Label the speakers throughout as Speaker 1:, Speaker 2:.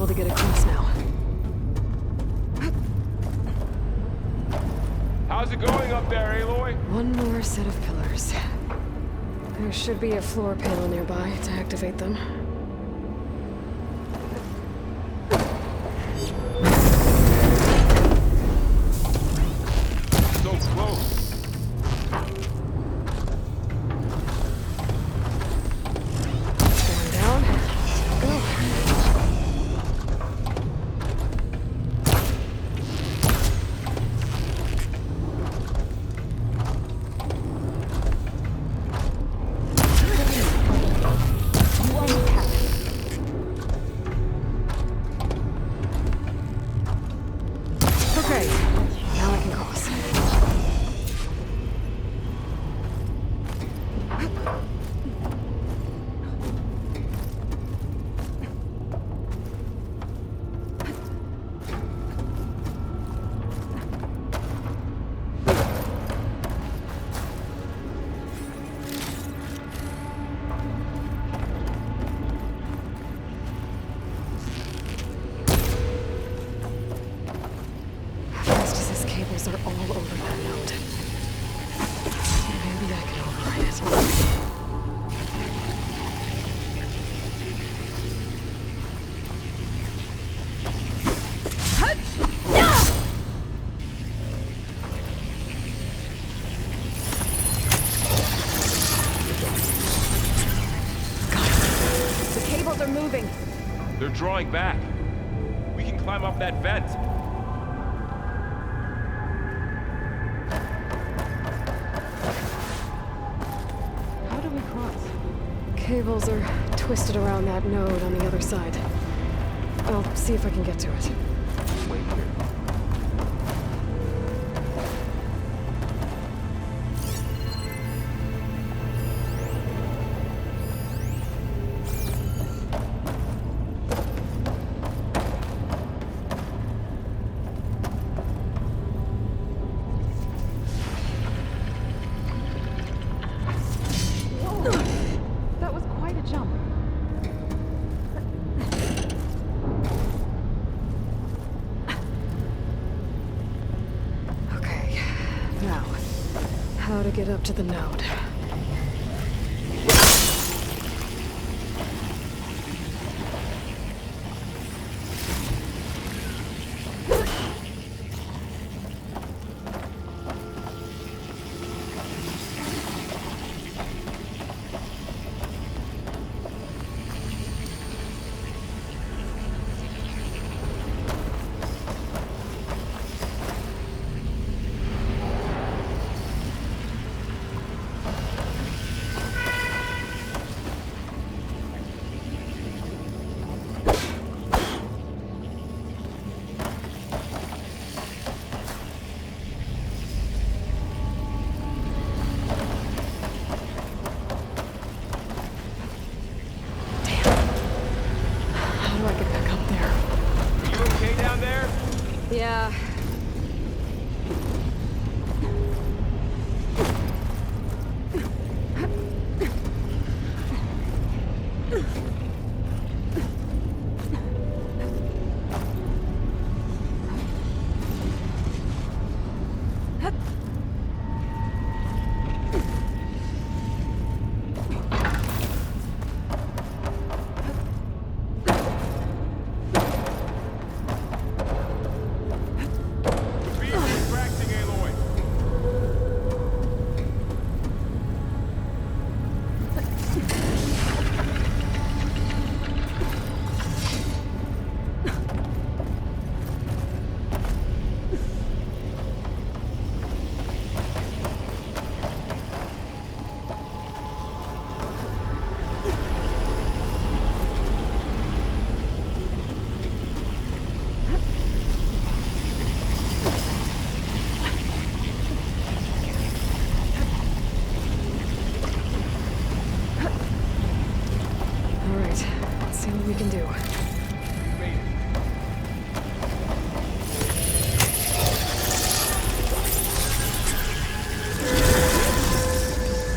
Speaker 1: able to get across now.
Speaker 2: How's it going up there, Aloy?
Speaker 1: One more set of pillars. There should be a floor panel nearby to activate them.
Speaker 2: So close.
Speaker 1: Going down. Go. Okay, now I can cross. Estes' cables are all over that node. Maybe I can override it. Got it. The cables are moving.
Speaker 2: They're drawing back. We can climb up that vent.
Speaker 1: How do we cross? Cables are twisted around that node on the other side. I'll see if I can get to it.
Speaker 2: Wait here.
Speaker 1: That was quite a jump. Okay, now, how to get up to the node? How do I get back up there?
Speaker 2: You okay down there?
Speaker 1: Yeah.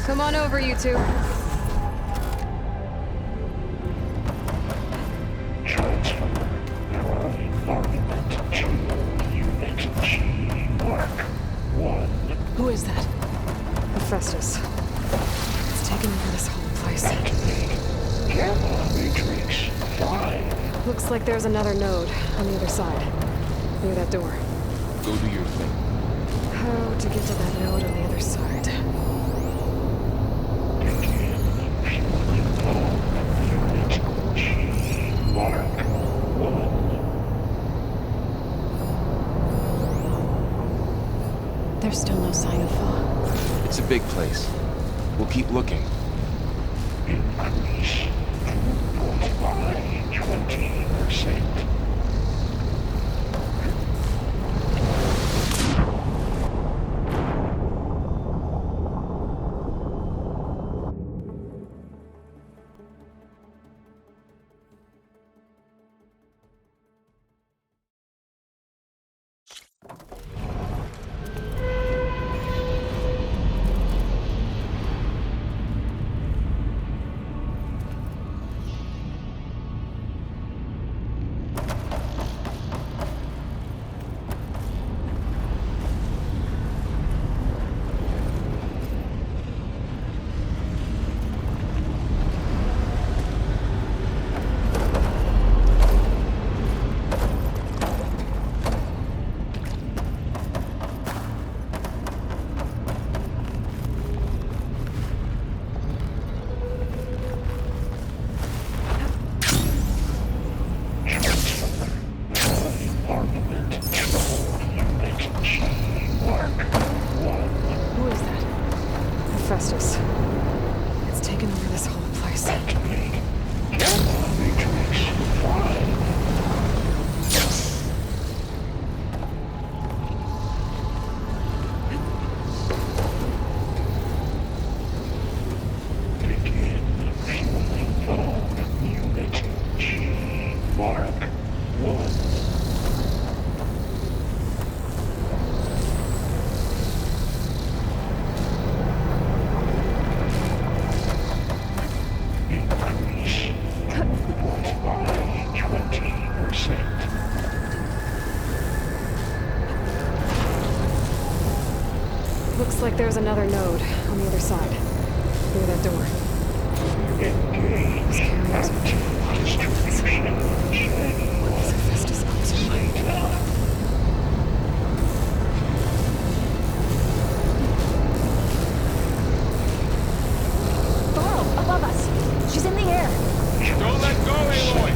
Speaker 1: Come on over, you two. Looks like there's another node on the other side, near that door.
Speaker 2: Go do your thing.
Speaker 1: How to get to that node on the other side? There's still no sign of Thaw.
Speaker 2: It's a big place. We'll keep looking.
Speaker 3: Increase throughput by 20%.
Speaker 1: Who is that? Hephaestus. It's taken over this whole place. Looks like there's another node on the other side, near that door. These carriers are
Speaker 3: Distribution.
Speaker 1: What is Hephaestus up to?
Speaker 4: Thorl, above us. She's in the air.
Speaker 2: Don't let go, Aloy!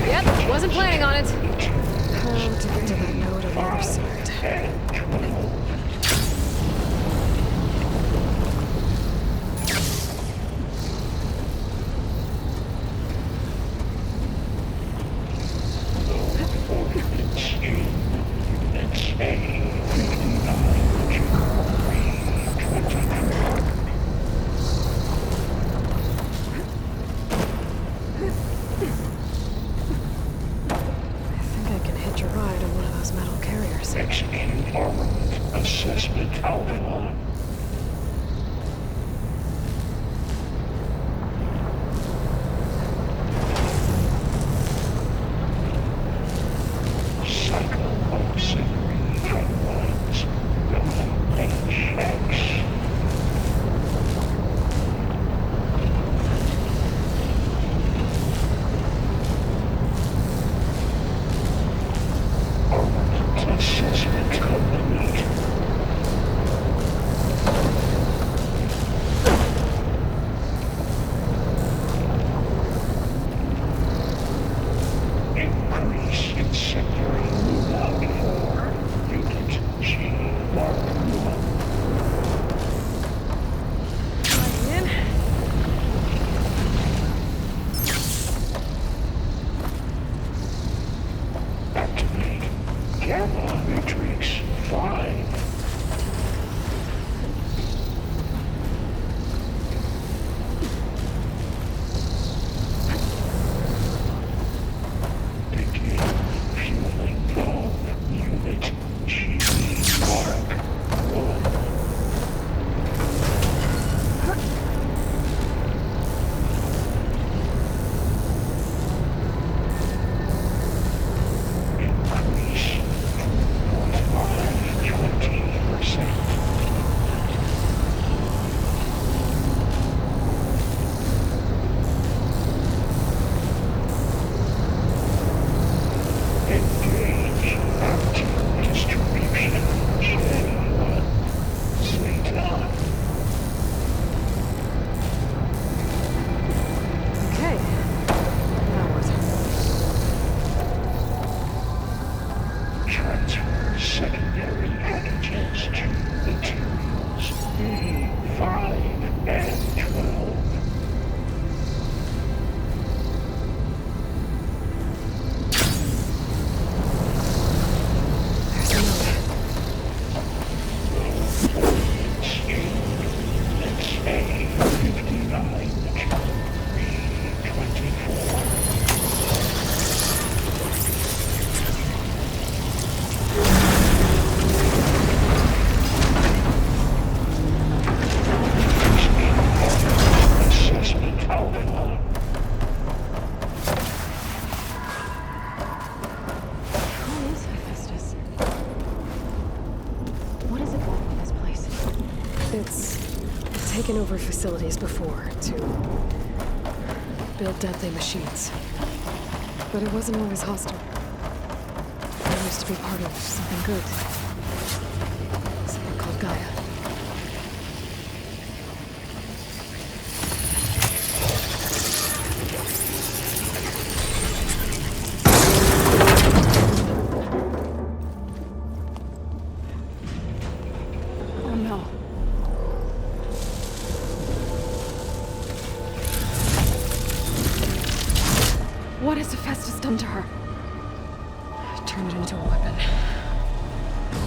Speaker 1: Yep, wasn't planning on it. How to get to that node on the other side?
Speaker 3: Execute armament assessment alpha. Cycle auxiliary pipelines. HX. Assessment complete.
Speaker 1: taken over facilities before to build deadly machines. But it wasn't always hostile. I used to be part of something good. Something called Gaia.
Speaker 4: Oh no.
Speaker 1: What has Hephaestus done to her? Turned it into a weapon,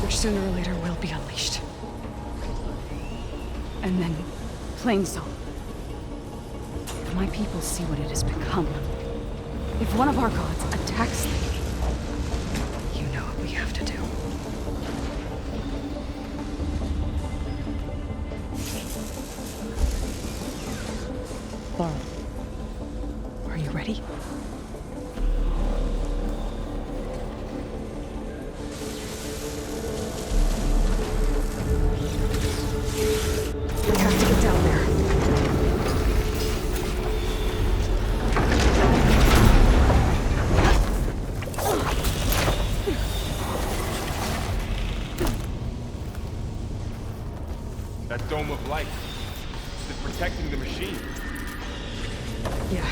Speaker 1: which sooner or later will be unleashed.
Speaker 4: And then, plain song. If my people see what it has become, if one of our gods attacks them,
Speaker 1: You know what we have to do. Are you ready? We have to get down there.
Speaker 2: That dome of light. It's protecting the machine.
Speaker 1: Yeah.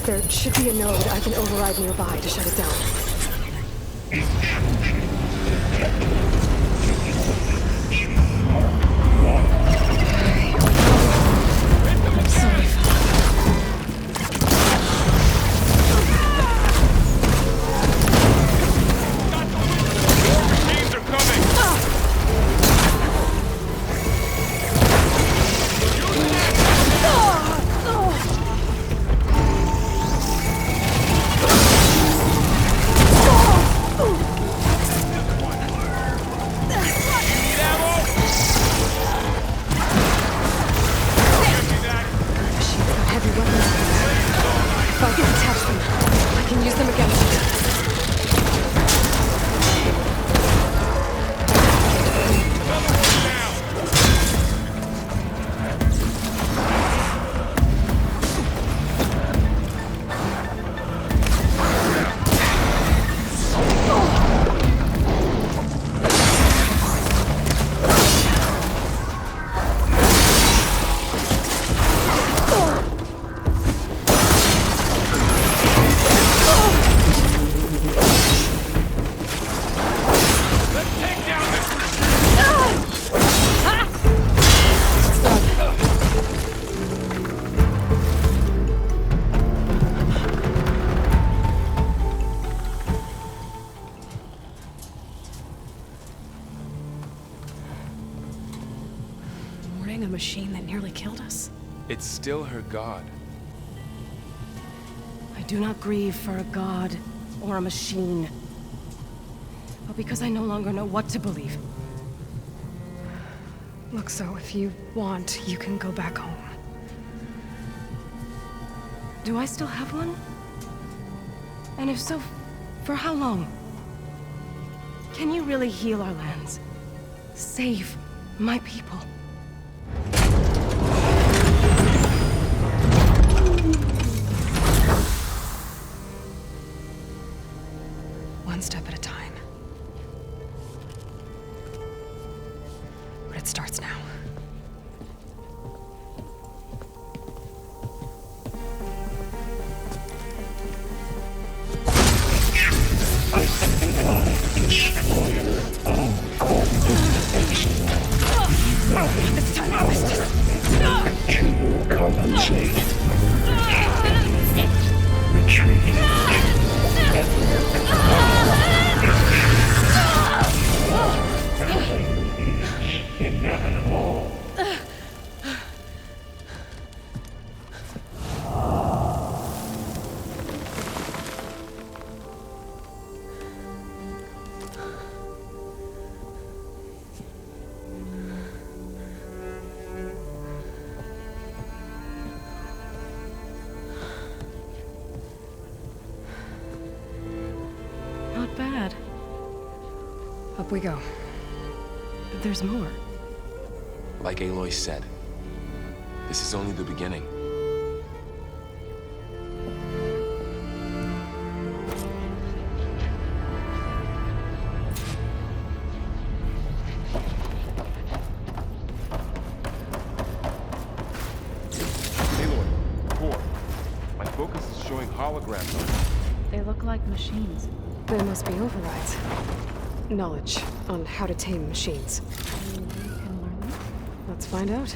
Speaker 1: There should be a node I can override nearby to shut it down. Sorry, fella.
Speaker 2: Machines are coming! Need ammo? Give me that.
Speaker 1: She's got heavy weapons. If I can attach them, I can use them against her.
Speaker 2: Let's take down this
Speaker 4: Warning a machine that nearly killed us?
Speaker 2: It's still her god.
Speaker 4: I do not grieve for a god or a machine, but because I no longer know what to believe.
Speaker 1: Look, so if you want, you can go back home.
Speaker 4: Do I still have one? And if so, for how long? Can you really heal our lands? Save my people?
Speaker 1: One step at a time. But it starts now.
Speaker 3: It's time to compensate. Retreat. Inevitable.
Speaker 4: Not bad.
Speaker 1: Up we go.
Speaker 4: There's more.
Speaker 5: Like Aloy said,
Speaker 2: This is only the beginning. Aloy, Core, my focus is showing holograms on it.
Speaker 5: They look like machines.
Speaker 1: There must be overrides. Knowledge on how to tame machines.
Speaker 5: You can learn them?
Speaker 1: Let's find out.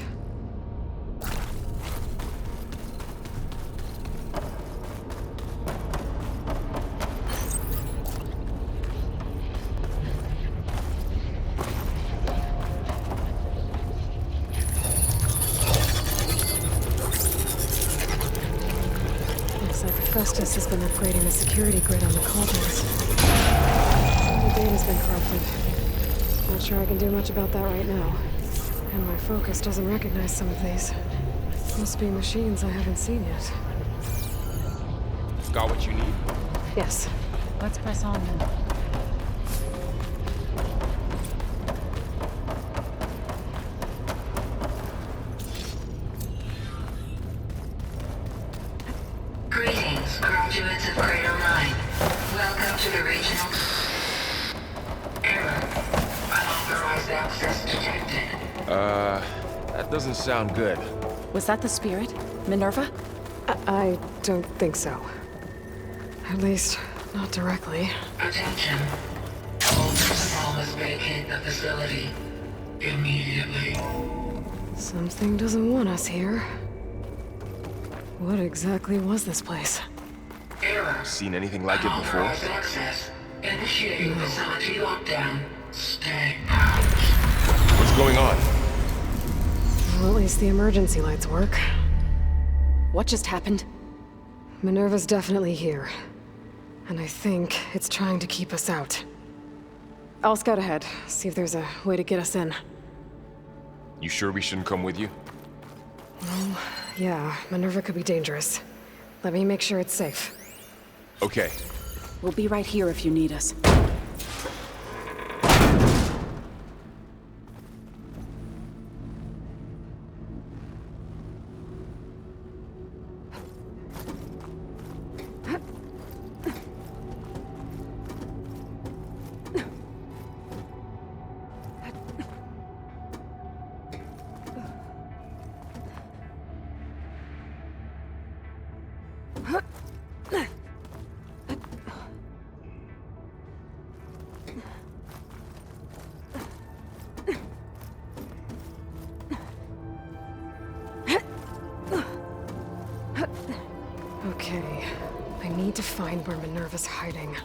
Speaker 1: Looks like Festus has been upgrading the security grid on the cauldrons. Some of the data's been corrupted. Not sure I can do much about that right now. And my focus doesn't recognize some of these. Must be machines I haven't seen yet.
Speaker 2: Got what you need?
Speaker 1: Yes.
Speaker 5: Let's press on then.
Speaker 6: Greetings, graduates of Cradle 9. Welcome to the regional... Error. Unauthorized access detected.
Speaker 2: That doesn't sound good.
Speaker 7: Was that the spirit? Minerva?
Speaker 1: I don't think so. At least, not directly.
Speaker 6: Attention. All personnel must vacate the facility. Immediately.
Speaker 1: Something doesn't want us here. What exactly was this place?
Speaker 6: Error.
Speaker 2: Seen anything like it before?
Speaker 6: Unauthorized access. Initiating facility lockdown. Stay out.
Speaker 2: What's going on?
Speaker 1: Well, at least the emergency lights work.
Speaker 7: What just happened?
Speaker 1: Minerva's definitely here. And I think it's trying to keep us out. I'll scout ahead, see if there's a way to get us in.
Speaker 2: You sure we shouldn't come with you?
Speaker 1: Yeah, Minerva could be dangerous. Let me make sure it's safe.
Speaker 2: Okay.
Speaker 7: We'll be right here if you need us.
Speaker 1: Okay, I need to find where Minerva's hiding.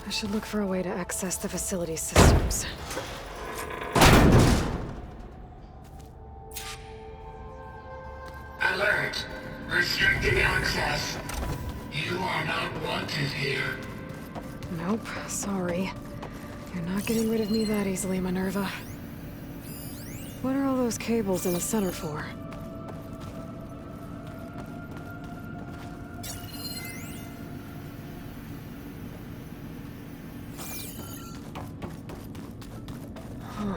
Speaker 1: I should look for a way to access the facility systems.
Speaker 6: Alert. Restricted access. You are not wanted here.
Speaker 1: Nope, sorry. You're not getting rid of me that easily, Minerva. What are all those cables in the center for? Huh.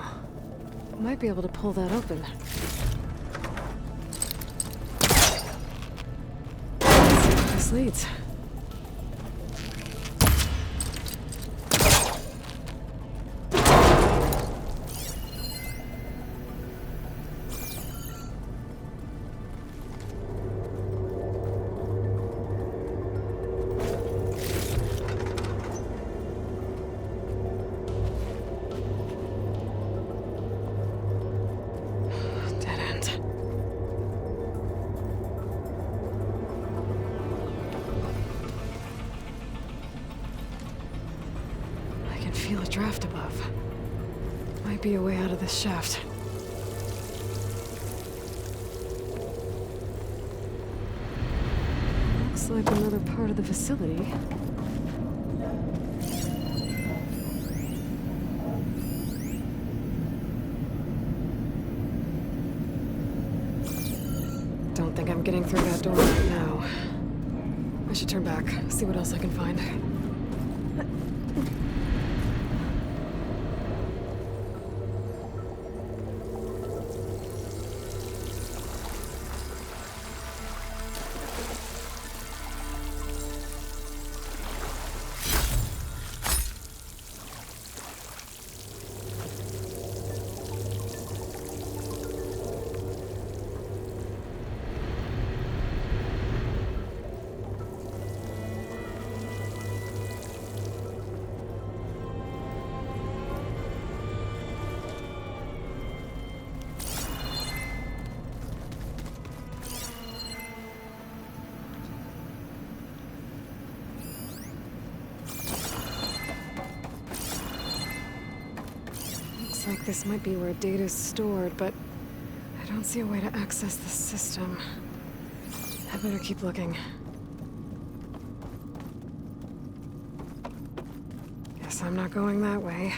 Speaker 1: Might be able to pull that open. Let's see where this leads. Dead end. I can feel a draft above. Might be a way out of this shaft. Looks like another part of the facility. Don't think I'm getting through that door right now. I should turn back, see what else I can find. Looks like this might be where data's stored, but I don't see a way to access the system. I better keep looking. Guess I'm not going that way.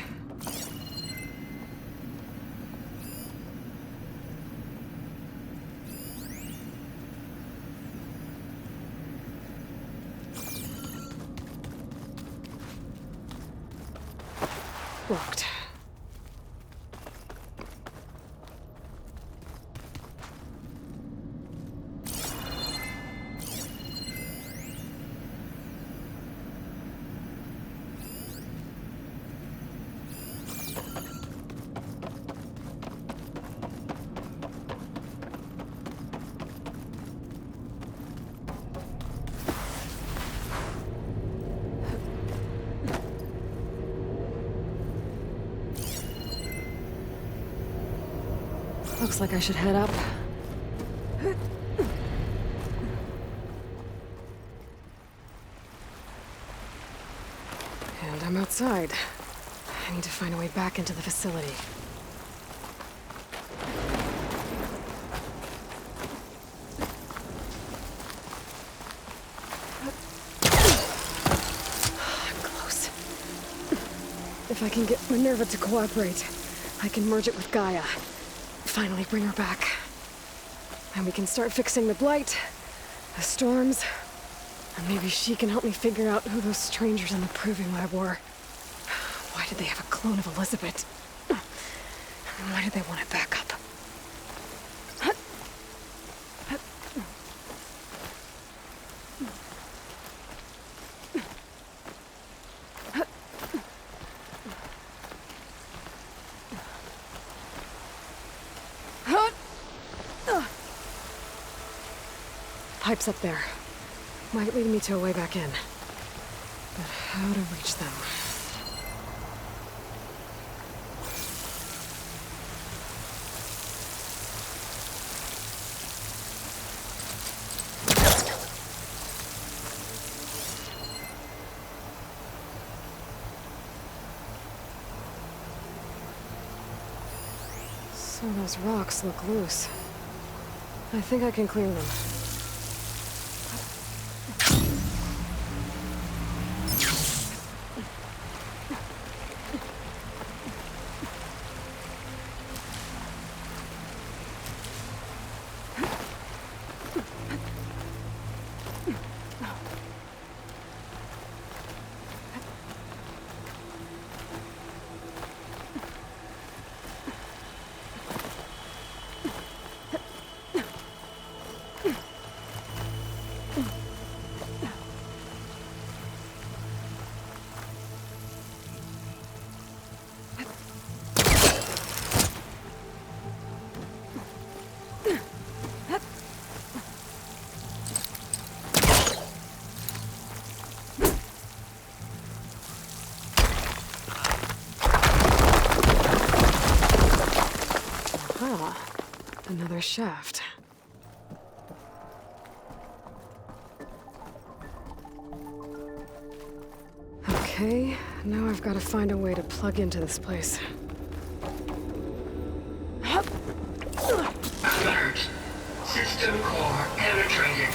Speaker 1: Locked. Looks like I should head up. And I'm outside. I need to find a way back into the facility. Close. If I can get Minerva to cooperate, I can merge it with Gaia. Finally bring her back. And we can start fixing the Blight, the storms, and maybe she can help me figure out who those strangers in the Proving Lab were. Why did they have a clone of Elizabeth? And why did they want it back up? Pipes up there. Might lead me to a way back in. But how to reach them? So those rocks look loose. I think I can clear them. Another shaft. Okay, now I've got to find a way to plug into this place.
Speaker 6: Alert. System core penetrated.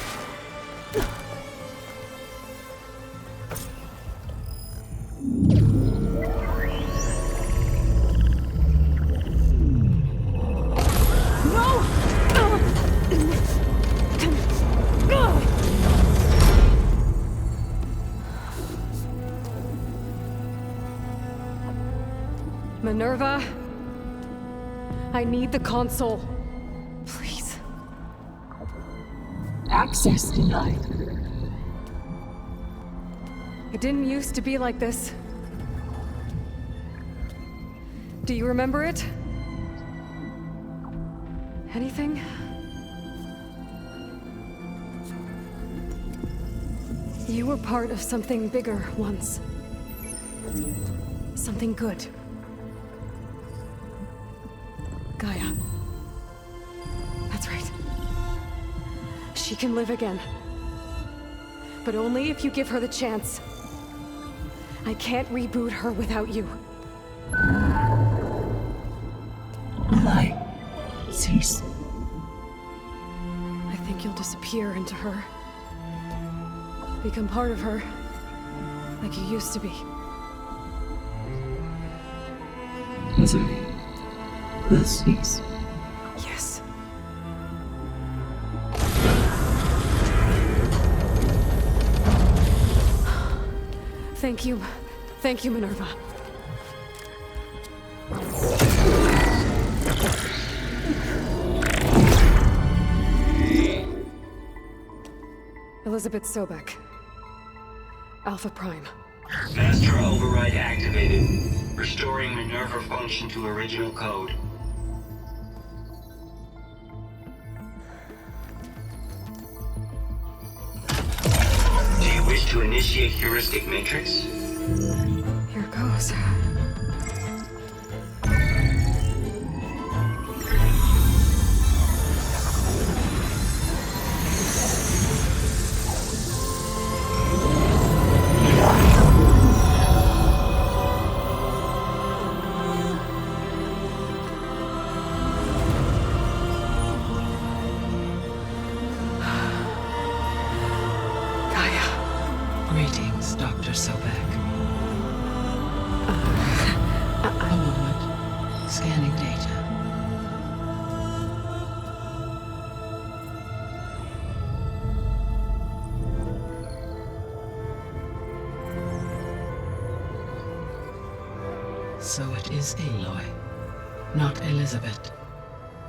Speaker 1: Minerva, I need the console. Please.
Speaker 6: Access denied.
Speaker 1: It didn't used to be like this. Do you remember it? Anything? You were part of something bigger once. Something good. Gaia. That's right. She can live again. But only if you give her the chance. I can't reboot her without you.
Speaker 3: Light. Cease.
Speaker 1: I think you'll disappear into her. Become part of her. Like you used to be.
Speaker 3: Misery. Will cease.
Speaker 1: Yes. Thank you. Thank you, Minerva. Elizabeth Sobek. Alpha Prime.
Speaker 8: Master override activated. Restoring Minerva function to original code. Do you wish to initiate heuristic matrix?
Speaker 1: Here goes.
Speaker 9: Greetings, Dr. Sobek. A moment. Scanning data. So it is Aloy, not Elizabeth.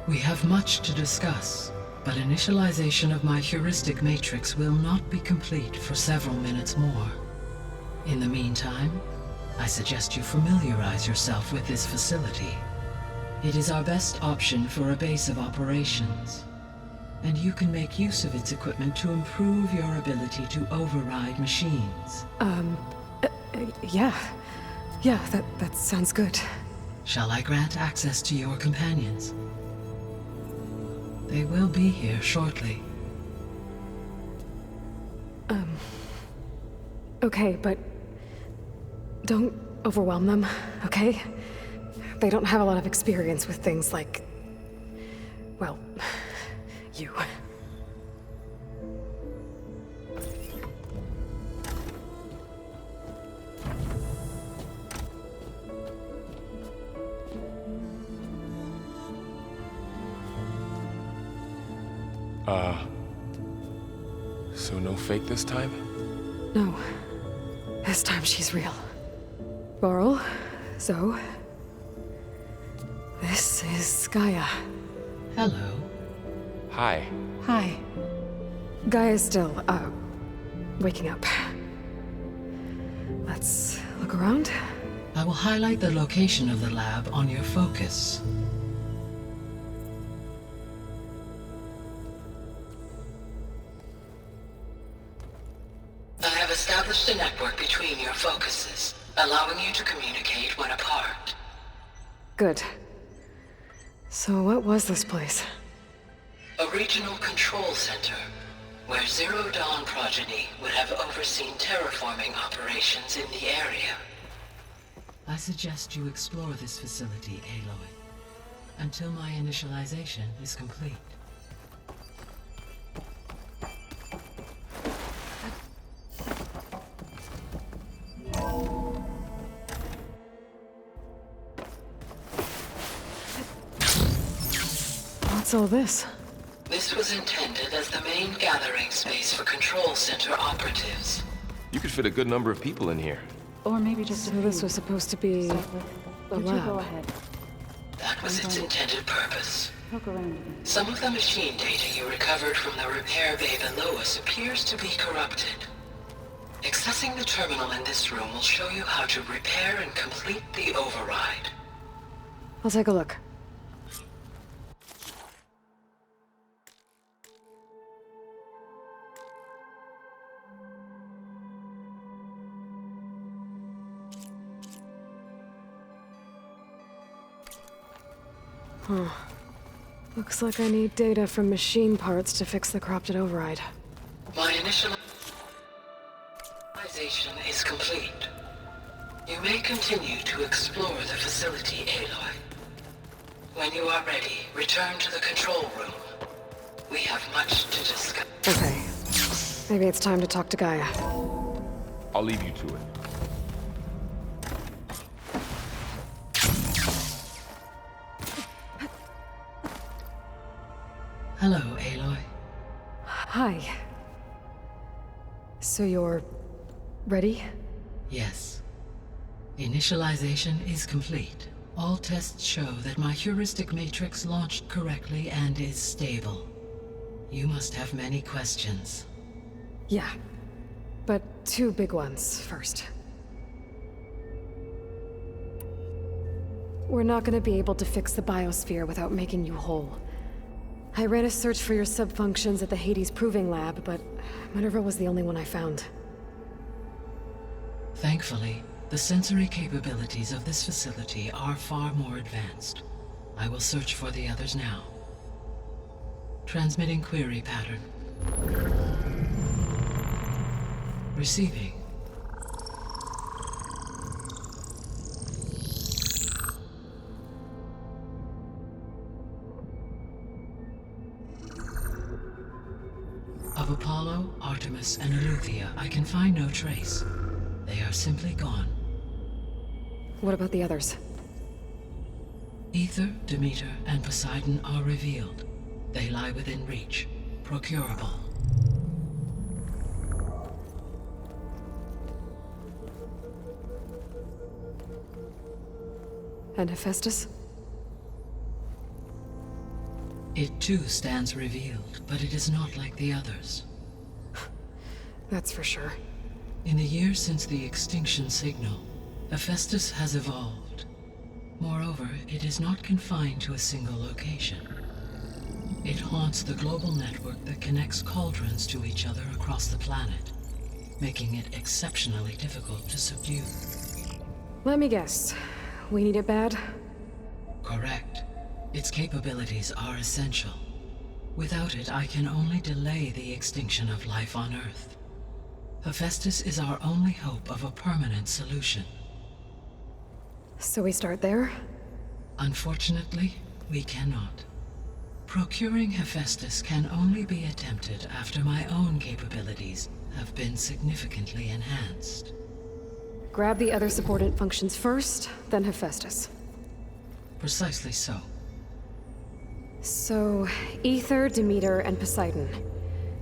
Speaker 9: We have much to discuss, but initialization of my heuristic matrix will not be complete for several minutes more. In the meantime, I suggest you familiarize yourself with this facility. It is our best option for a base of operations, and you can make use of its equipment to improve your ability to override machines.
Speaker 1: Yeah. Yeah, that sounds good.
Speaker 9: Shall I grant access to your companions? They will be here shortly.
Speaker 1: Okay, but don't overwhelm them, okay? They don't have a lot of experience with things like, well, you.
Speaker 2: So no fake this time?
Speaker 1: No. This time she's real. Varl, Zoe. This is Gaia.
Speaker 9: Hello.
Speaker 2: Hi.
Speaker 4: Hi.
Speaker 1: Gaia's still, waking up. Let's look around.
Speaker 9: I will highlight the location of the lab on your focus.
Speaker 10: I have established a network between your focuses, allowing you to communicate when apart.
Speaker 1: Good. So what was this place?
Speaker 10: A regional control center, where Zero Dawn progeny would have overseen terraforming operations in the area.
Speaker 9: I suggest you explore this facility, Aloy, until my initialization is complete.
Speaker 1: What's all this?
Speaker 10: This was intended as the main gathering space for control center operatives.
Speaker 2: You could fit a good number of people in here.
Speaker 5: Or maybe just
Speaker 1: So
Speaker 5: a few.
Speaker 1: this was supposed to be
Speaker 5: So,
Speaker 1: the
Speaker 5: you two go
Speaker 1: lab.
Speaker 5: ahead.
Speaker 10: That was its intended purpose.
Speaker 5: Poke around again.
Speaker 10: Some of the machine data you recovered from the repair bay below us appears to be corrupted. Accessing the terminal in this room will show you how to repair and complete the override.
Speaker 1: I'll take a look. Huh. Looks like I need data from machine parts to fix the corrupted override.
Speaker 10: My initialization is complete. You may continue to explore the facility, Aloy. When you are ready, return to the control room. We have much to discuss.
Speaker 1: Okay. Maybe it's time to talk to Gaia.
Speaker 2: I'll leave you to it.
Speaker 9: Hello, Aloy.
Speaker 1: Hi. So you're... ready?
Speaker 9: Yes. Initialization is complete. All tests show that my heuristic matrix launched correctly and is stable. You must have many questions.
Speaker 1: Yeah. But two big ones first. We're not gonna be able to fix the biosphere without making you whole. I ran a search for your subfunctions at the Hades Proving Lab, but Minerva was the only one I found.
Speaker 9: Thankfully, the sensory capabilities of this facility are far more advanced. I will search for the others now. Transmitting query pattern. Receiving. Of Apollo, Artemis, and Eleuthia, I can find no trace. They are simply gone.
Speaker 1: What about the others?
Speaker 9: Ether, Demeter, and Poseidon are revealed. They lie within reach. Procurable.
Speaker 1: And Hephaestus?
Speaker 9: It too stands revealed, but it is not like the others.
Speaker 1: That's for sure.
Speaker 9: In the years since the extinction signal, Hephaestus has evolved. Moreover, it is not confined to a single location. It haunts the global network that connects cauldrons to each other across the planet, making it exceptionally difficult to subdue.
Speaker 1: Let me guess. We need it bad?
Speaker 9: Correct. Its capabilities are essential. Without it, I can only delay the extinction of life on Earth. Hephaestus is our only hope of a permanent solution.
Speaker 1: So we start there?
Speaker 9: Unfortunately, we cannot. Procuring Hephaestus can only be attempted after my own capabilities have been significantly enhanced.
Speaker 1: Grab the other subordinate functions first, then Hephaestus.
Speaker 9: Precisely so.
Speaker 1: So, Ether, Demeter, and Poseidon.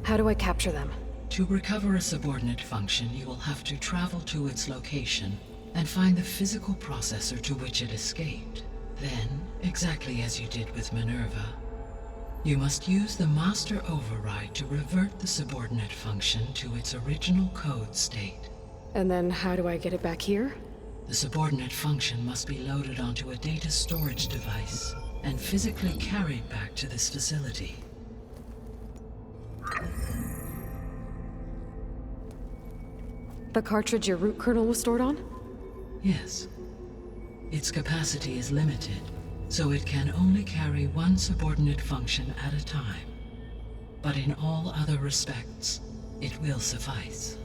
Speaker 1: How do I capture them?
Speaker 9: To recover a subordinate function, you will have to travel to its location and find the physical processor to which it escaped. Then, exactly as you did with Minerva, you must use the master override to revert the subordinate function to its original code state.
Speaker 1: And then how do I get it back here?
Speaker 9: The subordinate function must be loaded onto a data storage device and physically carried back to this facility.
Speaker 1: The cartridge your root kernel was stored on?
Speaker 9: Yes. Its capacity is limited, so it can only carry one subordinate function at a time. But in all other respects, it will suffice.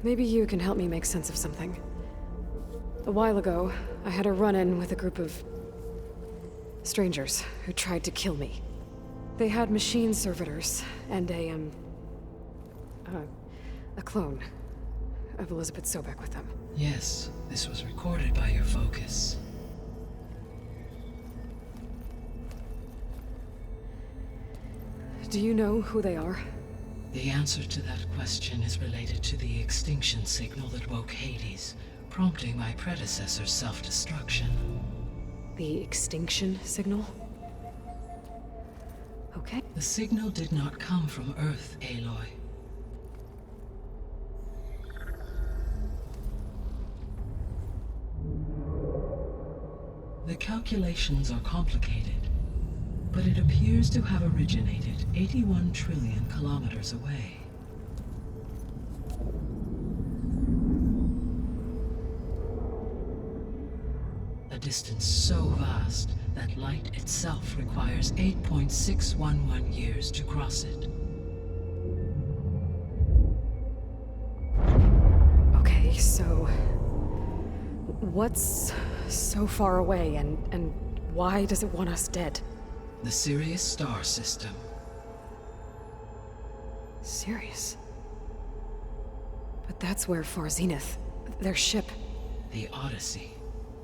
Speaker 1: Maybe you can help me make sense of something. A while ago, I had a run-in with a group of strangers who tried to kill me. They had machine servitors and a clone of Elizabeth Sobek with them.
Speaker 9: Yes, this was recorded by your focus.
Speaker 1: Do you know who they are?
Speaker 9: The answer to that question is related to the extinction signal that woke Hades, prompting my predecessor's self-destruction.
Speaker 1: The extinction signal? Okay.
Speaker 9: The signal did not come from Earth, Aloy. The calculations are complicated, but it appears to have originated 81 trillion kilometers away. A distance so vast that light itself requires 8.611 years to cross it.
Speaker 1: Okay, so What's so far away, and why does it want us dead?
Speaker 9: The Sirius star system.
Speaker 1: Sirius? But that's where Far Zenith, their ship...
Speaker 9: The Odyssey.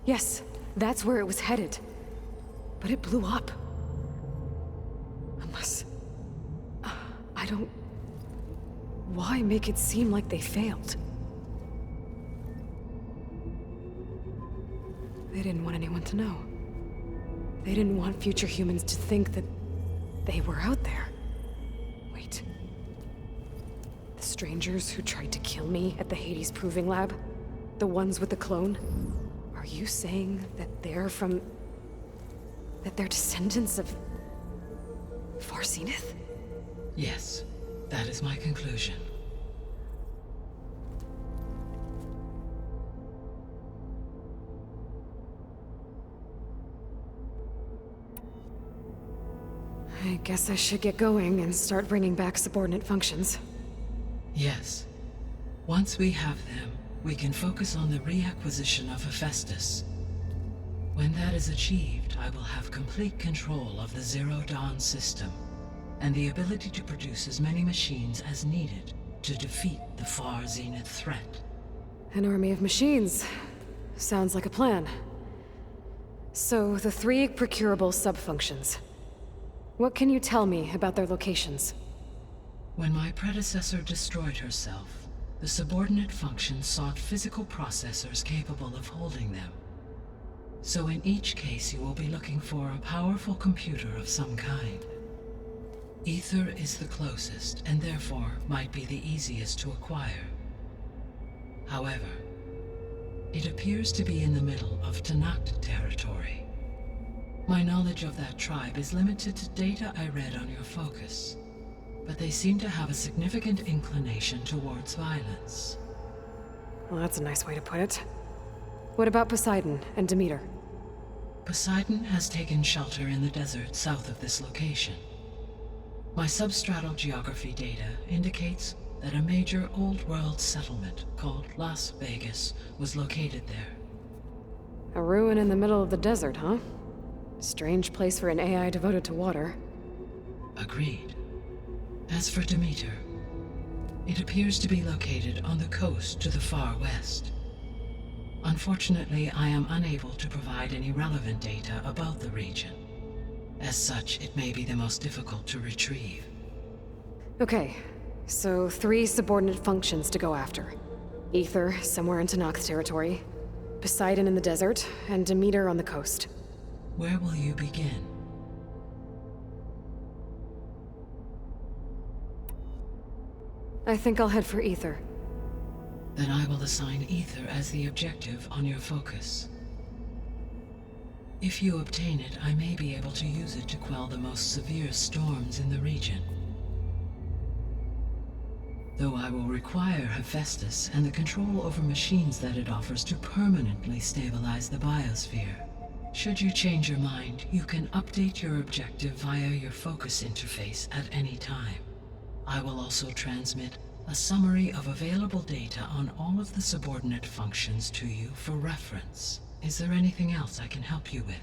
Speaker 1: Yes, that's where it was headed. But it blew up. Unless... I don't... Why make it seem like they failed? They didn't want anyone to know. They didn't want future humans to think that they were out there. Wait. The strangers who tried to kill me at the Hades Proving Lab? The ones with the clone? Are you saying that they're from... that they're descendants of... Far Zenith?
Speaker 9: Yes, that is my conclusion.
Speaker 1: I guess I should get going and start bringing back subordinate functions.
Speaker 9: Yes. Once we have them, we can focus on the reacquisition of Hephaestus. When that is achieved, I will have complete control of the Zero Dawn system, and the ability to produce as many machines as needed to defeat the Far Zenith threat.
Speaker 1: An army of machines. Sounds like a plan. So, the 3 procurable sub-functions. What can you tell me about their locations?
Speaker 9: When my predecessor destroyed herself, the subordinate functions sought physical processors capable of holding them. So in each case you will be looking for a powerful computer of some kind. Ether is the closest, and therefore might be the easiest to acquire. However, it appears to be in the middle of Tenakth territory. My knowledge of that tribe is limited to data I read on your focus, but they seem to have a significant inclination towards violence.
Speaker 1: Well, that's a nice way to put it. What about Poseidon and Demeter?
Speaker 9: Poseidon has taken shelter in the desert south of this location. My substratal geography data indicates that a major old-world settlement called Las Vegas was located there.
Speaker 1: A ruin in the middle of the desert, huh? Strange place for an AI devoted to water.
Speaker 9: Agreed. As for Demeter, it appears to be located on the coast to the far west. Unfortunately, I am unable to provide any relevant data about the region. As such, it may be the most difficult to retrieve.
Speaker 1: Okay, so 3 subordinate functions to go after. Ether, somewhere in Tenakth territory. Poseidon in the desert, and Demeter on the coast.
Speaker 9: Where will you begin?
Speaker 1: I think I'll head for Ether.
Speaker 9: Then I will assign Ether as the objective on your focus. If you obtain it, I may be able to use it to quell the most severe storms in the region. Though I will require Hephaestus and the control over machines that it offers to permanently stabilize the biosphere. Should you change your mind, you can update your objective via your focus interface at any time. I will also transmit a summary of available data on all of the subordinate functions to you for reference. Is there anything else I can help you with?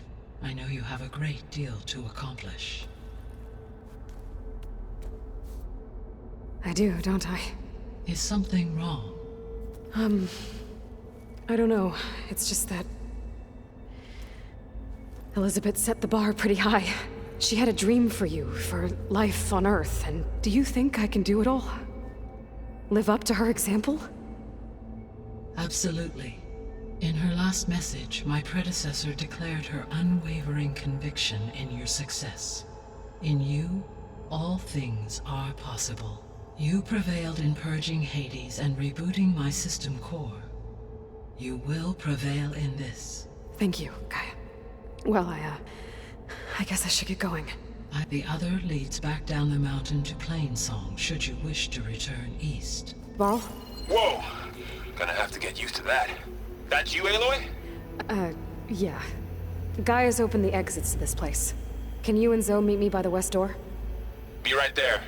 Speaker 9: I know you have a great deal to accomplish.
Speaker 1: I do, don't I?
Speaker 9: Is something wrong?
Speaker 1: I don't know. It's just that... Elizabeth set the bar pretty high. She had a dream for you, for life on Earth, and do you think I can do it all? Live up to her example?
Speaker 9: Absolutely. In her last message, my predecessor declared her unwavering conviction in your success. In you, all things are possible. You prevailed in purging Hades and rebooting my system core. You will prevail in this.
Speaker 1: Thank you, Gaia. Well, I guess I should get going.
Speaker 9: The other leads back down the mountain to Plainsong, should you wish to return east.
Speaker 1: Varl?
Speaker 2: Whoa! Gonna have to get used to that. That's you, Aloy?
Speaker 1: Yeah. Gaia's opened the exits to this place. Can you and Zoe meet me by the west door?
Speaker 2: Be right there.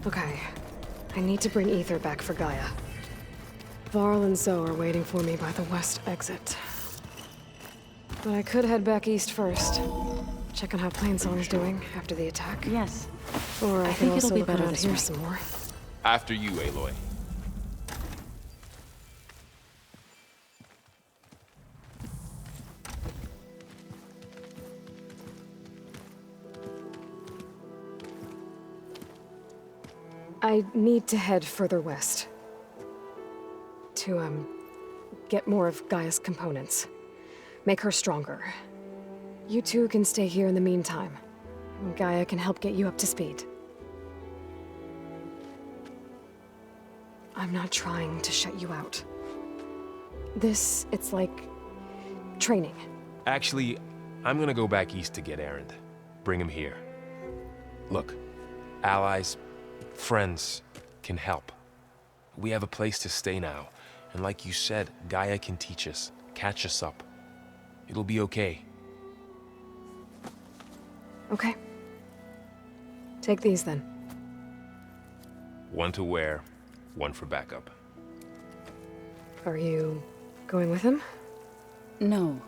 Speaker 1: Okay. I need to bring Ether back for Gaia. Varl and Zoe are waiting for me by the west exit. But I could head back east first. Check on how Plainsong's doing after the attack.
Speaker 5: Yes.
Speaker 1: Or I can
Speaker 5: think
Speaker 1: also
Speaker 5: it'll be
Speaker 1: look
Speaker 5: better
Speaker 1: around
Speaker 5: this
Speaker 1: here
Speaker 5: way.
Speaker 1: some more.
Speaker 2: After you, Aloy.
Speaker 1: I need to head further west. To, get more of Gaia's components. Make her stronger. You two can stay here in the meantime. Gaia can help get you up to speed. I'm not trying to shut you out. It's like training.
Speaker 2: Actually, I'm gonna go back east to get Erend. Bring him here. Look, allies, friends can help. We have a place to stay now, and like you said, Gaia can teach us, catch us up. It'll be okay.
Speaker 1: Okay. Take these then.
Speaker 2: One to wear, one for backup.
Speaker 1: Are you going with him?
Speaker 7: No.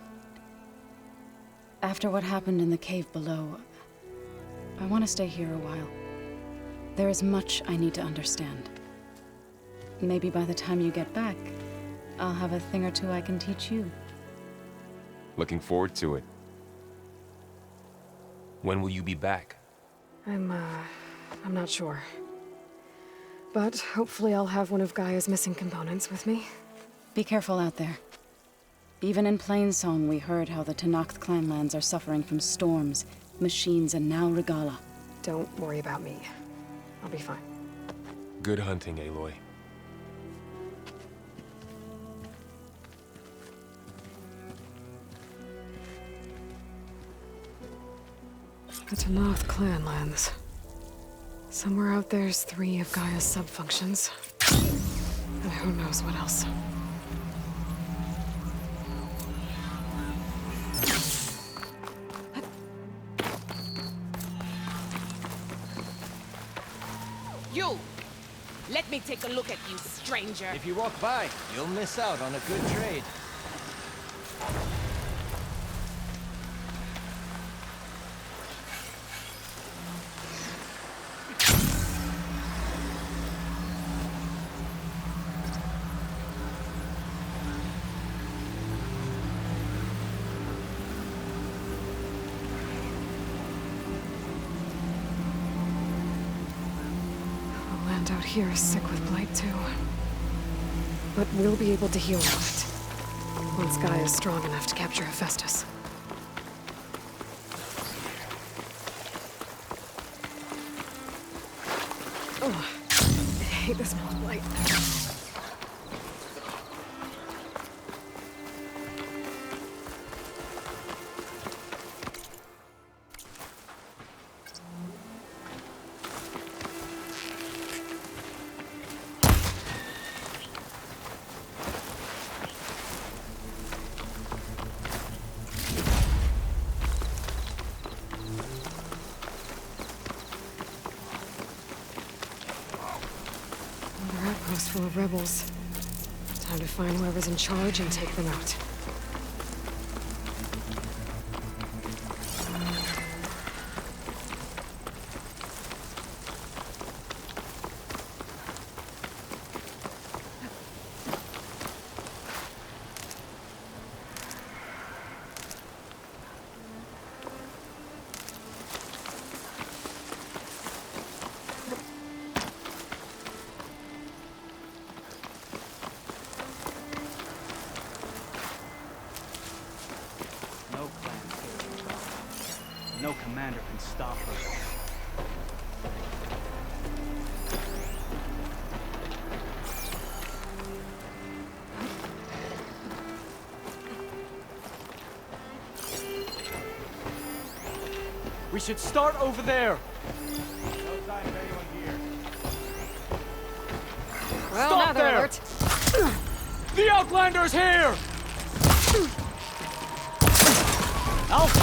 Speaker 7: After what happened in the cave below, I want to stay here a while. There is much I need to understand. Maybe by the time you get back, I'll have a thing or two I can teach you.
Speaker 2: Looking forward to it. When will you be back?
Speaker 1: I'm not sure. But hopefully I'll have one of Gaia's missing components with me.
Speaker 7: Be careful out there. Even in Plainsong, we heard how the Tenakth clanlands are suffering from storms, machines, and now Regalla.
Speaker 1: Don't worry about me. I'll be fine.
Speaker 2: Good hunting, Aloy.
Speaker 1: The Tenakth clanlands. Somewhere out there's 3 of Gaia's subfunctions. And who knows what else.
Speaker 11: You! Let me take a look at you, stranger.
Speaker 12: If you walk by, you'll miss out on a good trade.
Speaker 1: The land out here is sick with blight too. But we'll be able to heal from it. Once Gaia is strong enough to capture Hephaestus. Oh, I hate the smell of blight. Another outpost full of rebels. Time to find whoever's in charge and take them out.
Speaker 12: No clan can stop. No commander can stop her. We should start over there. No sign of anyone here.
Speaker 1: Well,
Speaker 12: Stop
Speaker 1: now they're
Speaker 12: there!
Speaker 1: alert.
Speaker 12: The Outlander's here! Alpha!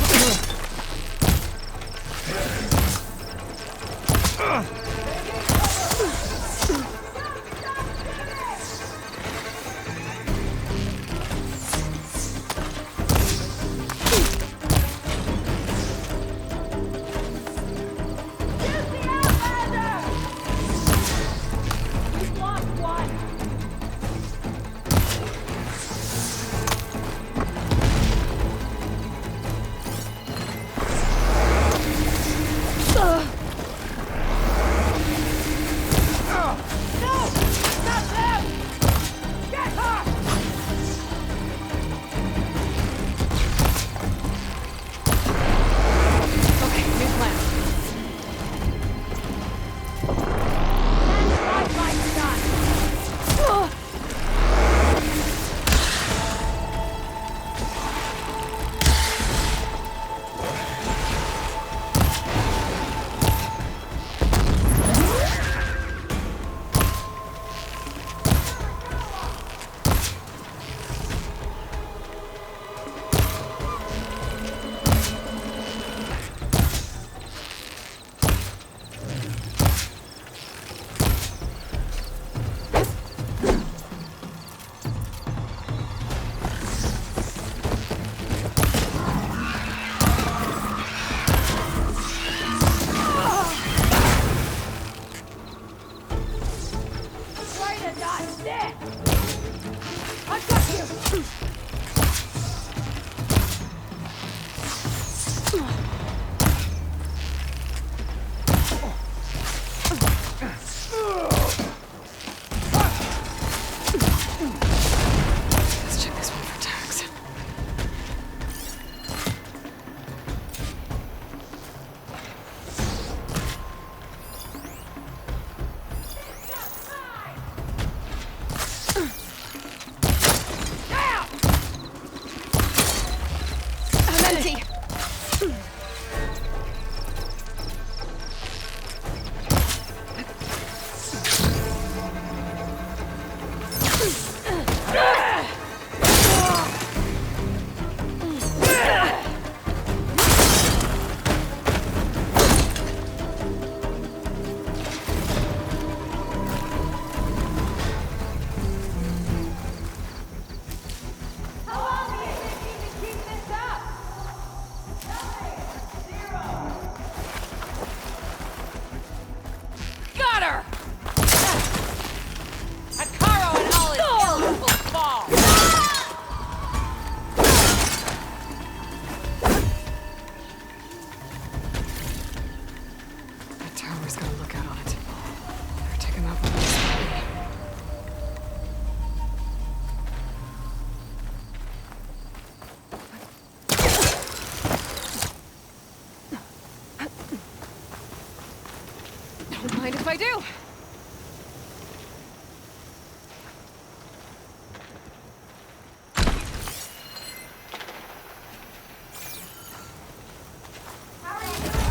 Speaker 1: Mind if I do?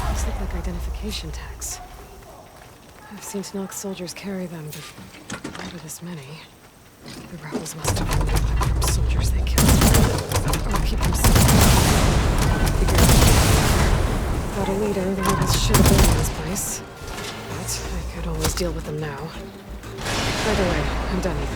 Speaker 1: These look like identification tags. I've seen Nox soldiers carry them, but never this many. The rebels must have been from soldiers they killed. I'll keep them safe. Without a leader, the rebels should have been in this place. But I could always deal with them now. Either way, I'm done here.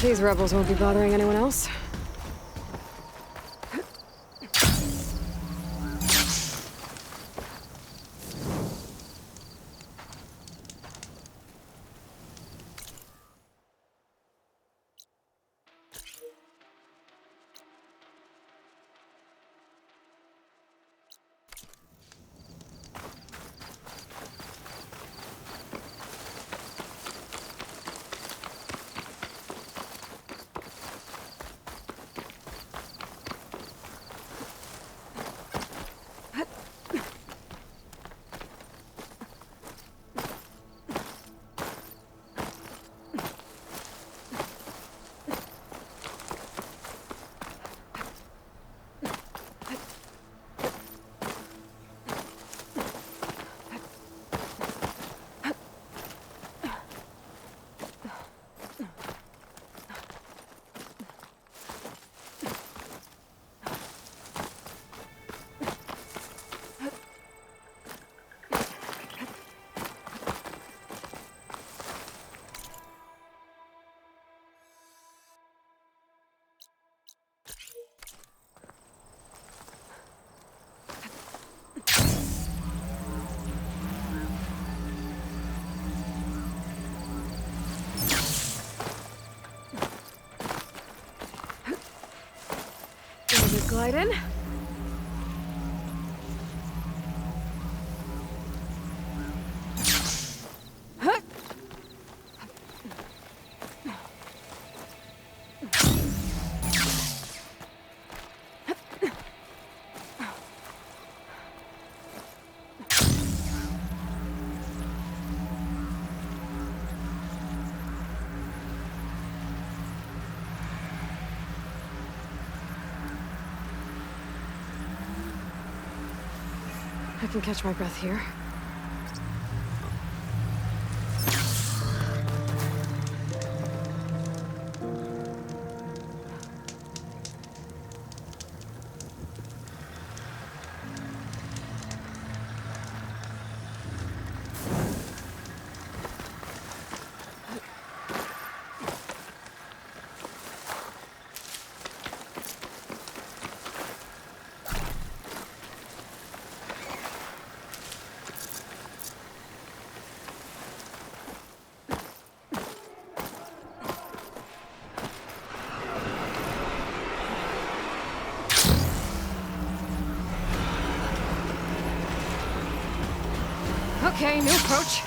Speaker 1: These rebels won't be bothering anyone else. Glide in. I can catch my breath here. Okay, new approach.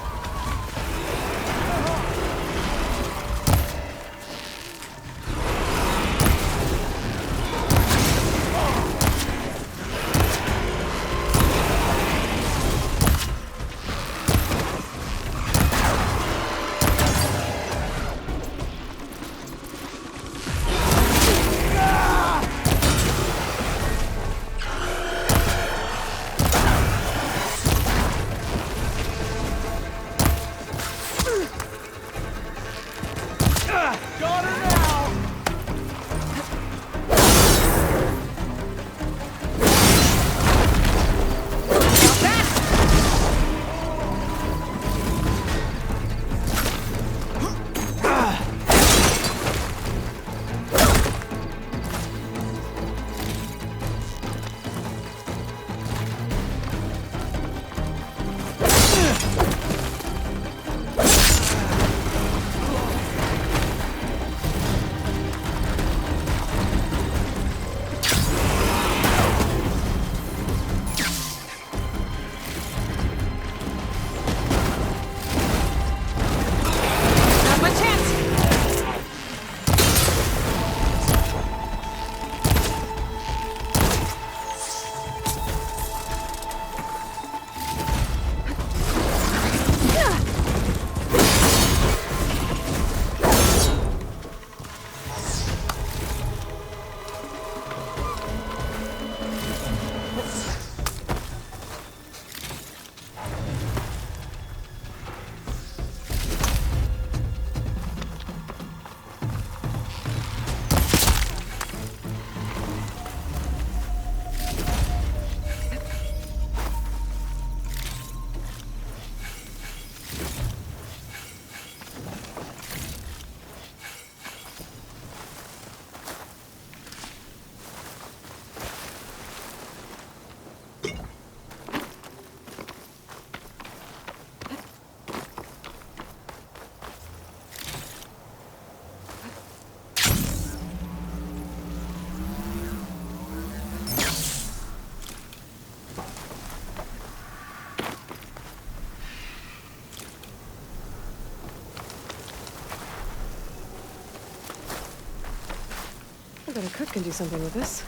Speaker 1: I bet a cook can do something with this.